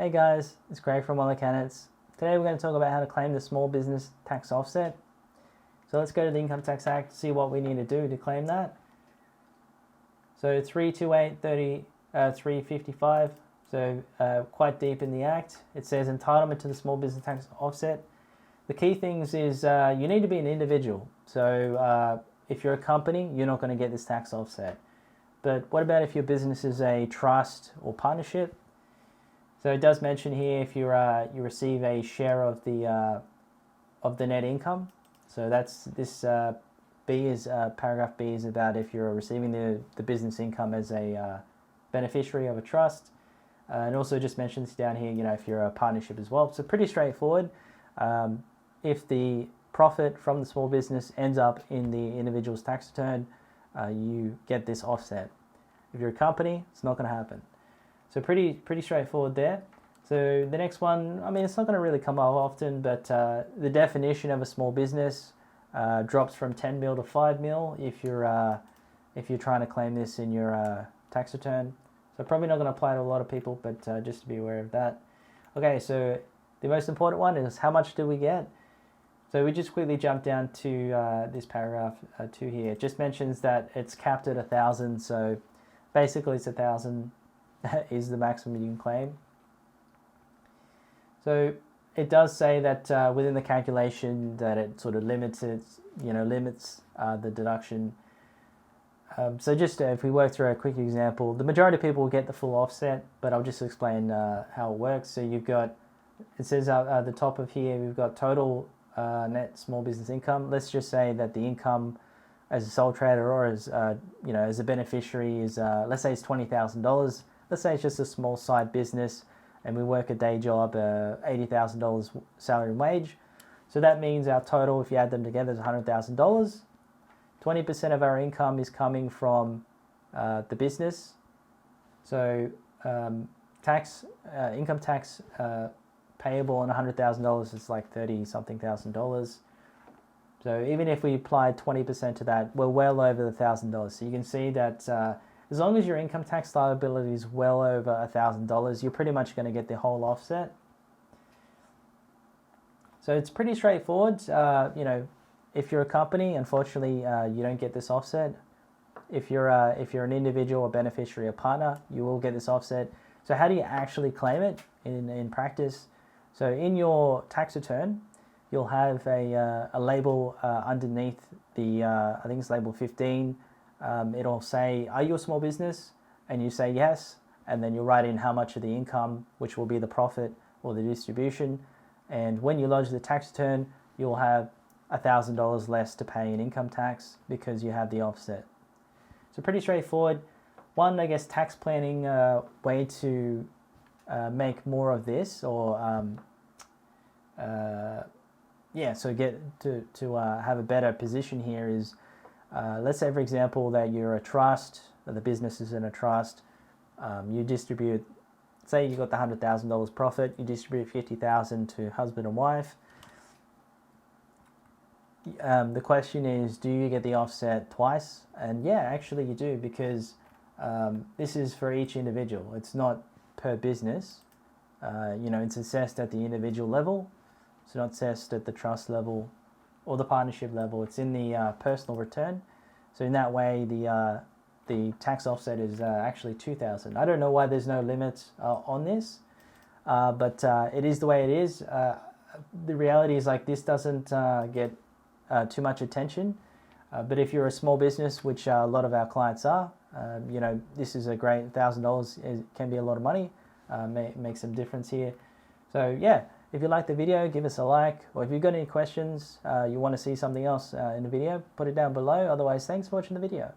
Hey guys, it's Craig from Wattle Accountants. Today we're going to talk about how to claim the small business tax offset. So let's go to the Income Tax Act, see what we need to do to claim that. So 358.355, so quite deep in the Act. It says entitlement to the small business tax offset. The key things is you need to be an individual. So if you're a company, you're not going to get this tax offset. But what about if your business is a trust or partnership? So it does mention here if you receive a share of the net income. So that's this B is paragraph B is about if you're receiving the business income as a beneficiary of a trust, and also just mentions down here, if you're a partnership as well. So pretty straightforward. If the profit from the small business ends up in the individual's tax return, you get this offset. If you're a company, it's not going to happen. So pretty straightforward there. So the next one, it's not going to really come up often, but the definition of a small business drops from 10 mil to 5 mil if you're trying to claim this in your tax return. So probably not going to apply to a lot of people, but just to be aware of that. Okay, so the most important one is how much do we get? So we just quickly jump down to this paragraph 2 here. It just mentions that it's capped at 1,000. So basically it's 1,000 is the maximum you can claim. So it does say that within the calculation that it sort of limits the deduction. So just if we work through a quick example, the majority of people will get the full offset, but I'll just explain how it works. So you've got, it says at the top of here, we've got total net small business income. Let's just say that the income as a sole trader or as as a beneficiary is let's say it's $20,000. Let's say it's just a small side business and we work a day job, $80,000 salary and wage. So that means our total, if you add them together, is $100,000. 20% of our income is coming from the business. So income tax payable on $100,000 is like $30-something thousand. So even if we applied 20% to that, we're well over the $1,000. So you can see that as long as your income tax liability is well over $1,000, you're pretty much going to get the whole offset. So it's pretty straightforward. If you're a company, unfortunately, you don't get this offset. If you're an individual, a beneficiary, a partner, you will get this offset. So how do you actually claim it in practice? So in your tax return, you'll have a label underneath the, I think it's label 15. It'll say, are you a small business? And you say yes, and then you'll write in how much of the income, which will be the profit or the distribution. And when you lodge the tax return, you'll have $1,000 less to pay in income tax because you have the offset. So pretty straightforward. One, I guess, tax planning way to make more of this, or so get to have a better position here is, let's say, for example, that you're a trust, or the business is in a trust. You distribute, say you got the $100,000 profit, you distribute $50,000 to husband and wife. The question is, do you get the offset twice? And yeah, actually you do, because this is for each individual. It's not per business. It's assessed at the individual level. It's not assessed at the trust level or the partnership level. It's in the personal return. So in that way, the tax offset is actually $2,000. I don't know why there's no limit on this, but it is the way it is. The reality is, like, this doesn't get too much attention. But if you're a small business, which a lot of our clients are, this is a great $1,000. It can be a lot of money. Make some difference here. So yeah, if you like the video, give us a like, or if you've got any questions, you want to see something else in the video, put it down below. Otherwise, thanks for watching the video.